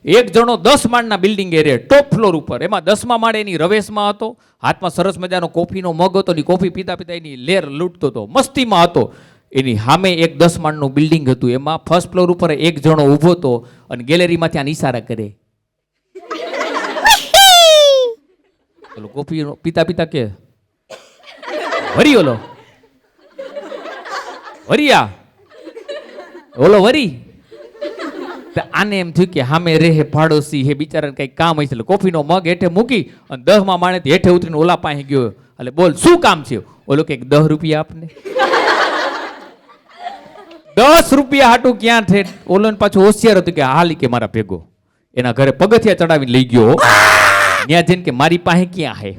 એક જણો 10 માળના building array top floor ઉપર, એમાં 10મા માળે એની રવેશમાં હતો, હાથમાં સરસ મજાનો કોફીનો મગ હતો, ની કોફી પીતા પીતા એની લેર લૂંટતો હતો, મસ્તીમાં હતો. એની સામે એક 10 માળનું બિલ્ડિંગ હતું, એમાં ફર્સ્ટ ફ્લોર ઉપર એક જણો ઊભો હતો અને ગેલેરીમાં ત્યાં ઈશારા કરે. ઓલો કોફી પીતા પીતા કે વરી, ઓલો વરિયા, ઓલો વરી. આને એમ થયું કે હામે રે પાડોશી હે, બિચારાને કઈ કામ હશે, કોફીનો મગ હેઠે મૂકી અને 10મા માળેથી હેઠે ઉતરીને ઓલા પાસે ગયો. એટલે બોલ શું કામ છે? ઓલો કે 10 રૂપિયા આપને. 10 રૂપિયા હાટું ક્યાં છે? ઓલો પાછું હોશિયાર હતું કે હાલી કે મારા ભેગો. એના ઘરે પગથિયા ચડાવીને લઈ ગયો. ત્યાં જઈને કે મારી પાસે ક્યાં હે?